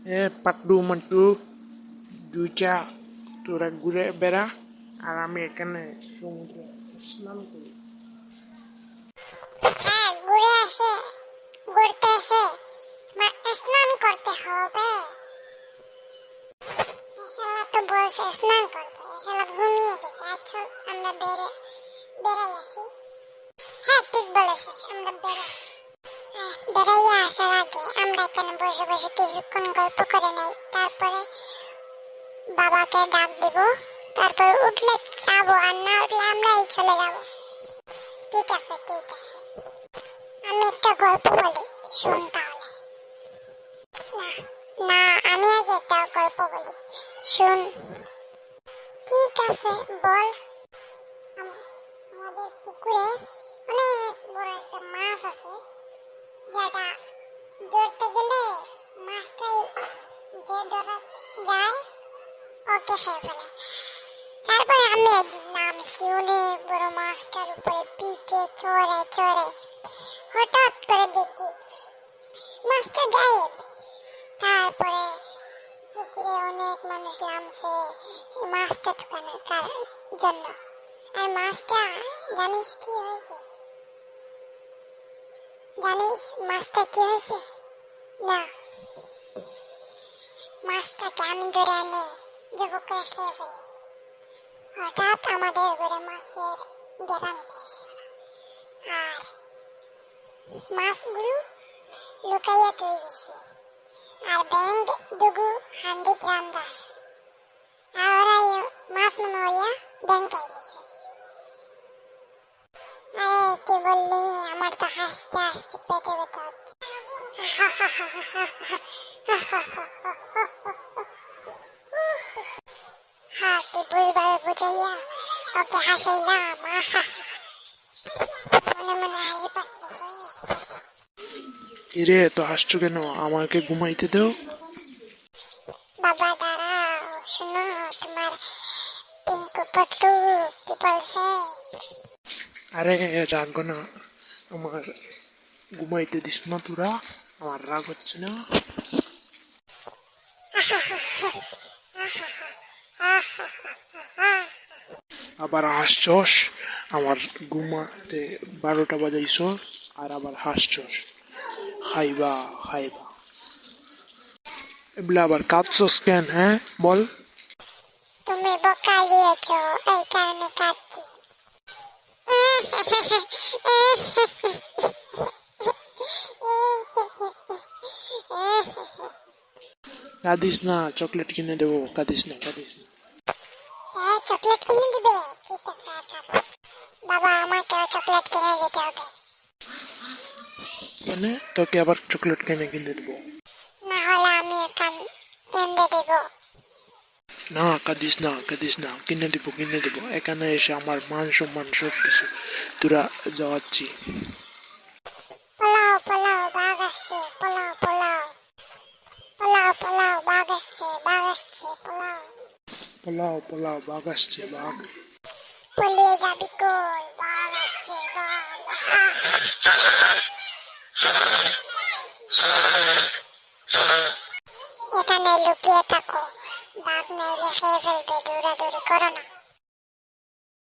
এ পাট্টু মাট্টু দুইটা তোরা ঘুরে বেড়া আর আমি এখানে সমুদ্রে স্নান করি। হ্যাঁ, ঘুরতে এসে স্নান করতে হবে। শালা তো বলছে স্নান করতে, শালা ঘুমিয়ে গেছে। আচ্ছা, আমরা বেড়াই আসি। হ্যাঁ, ঠিক বলেছিস, আমরা বেড়াইয়া আসার আগে আমরা এখানে বসে বসে কিছুক্ষণ গল্প করে নেই, তারপরে বাবাকে ডাক দিব, তারপর উঠলে যাবো, আর না উঠলে আমরাই চলে যাবো। ঠিক আছে, ঠিক আছে। আমি একটা গল্প বলি, শুন তাহলে। না, আমি আগে একটা গল্প বলি, শুন। ঠিক আছে, বল। আমাদের পুকুরে অনেক বড় একটা মাছ আছে, যেটা ধরতে গেলে মাছটাই যে ধরা যায় ওকে খেয়ে ফেলে। তারপরে আমি একদিন নামছি অনেক বড় মাছটার উপরে, পিঠে চড়ে চড়ে হঠাৎ করে দেখি মাছটা গায়েব। তারপরে পুকুরে অনেক মানুষ নামছে মাছটা ধোকানোর জন্য। আর মাছটা জানিস কি হয়েছে? জানিস মাছটা কি হয়েছে? না, মাছটাকে আমি ধরে এনে জব করে খেয়ে ফেলেছি। হঠাৎ আমাদের ঘরে মাছের গেরান পেয়েছে, আর মাছগুলো লুকাইয়া তৈরিছি। আর ব্যাং দুগু হান্ডি রান্দার, আর ওরাই মাছ মনে হইয়া ব্যাং খাইছে। আরে কি বললি, আমার তো হাসতে হাসতে পেটে ব্যথা হচ্ছে। হ্যাঁ, তুই ভুলভাবে বুঝাইয়া ওকে হাসাইলাম। মনে মনে হাসি পাচ্ছে। কিরে তো হাসছো কেন? আমাকে ঘুমাইতে দাও। বাবা দাঁড়াও, শুনো তোমার পিঙ্কু পট্টু কি বলছে। আরে রাগ না, আমার ঘুমাইতে দিস না তোরা, আমার রাগ হচ্ছে না। আবার হাসছস, আমার ঘুমাতে 12টা বাজাইছস আর আবার হাসছস। খাইবা খাইবা, এগুলা আবার কাঁদছস কেন? হ্যাঁ বল। তুমি বকা দিয়েছ, এই কারণে কাঁদছি। কাঁদিস না, চকলেট কিনে দেবো, কাঁদিস না কাঁদিস না। হ্যাঁ, চকলেট কিনে দিবে? ঠিক আছে, আর খাবো। বাবা, আমাকেও চকলেট কিনে দিতে হবে। মানে তোকে আবার চকলেট কিনে কিনে দেবো? না হলে আমি কেঁদে দেব। না কাঁদিস না কাঁদিস না, কিনে দেবো। এখানে এসে আমার মান সম্মান সব কিছু তোরা যাওয়াচ্ছি। পোলাও পোলাও, বাঘ আসছে, পোলাও পোলাও। পোলাও পোলাও, বাঘ আসছে, বাঘ আসছে, পোলাও। পোলাও পোলাও, বাঘ আসছে বাঘ। পালিয়ে যাবি কই? বাঘ আসছে, বাঘ। এখানে লুকিয়ে থাকো, বাঘ নাইলে খেয়ে ফেলবে। দৌড়াদৌড়ি করো না।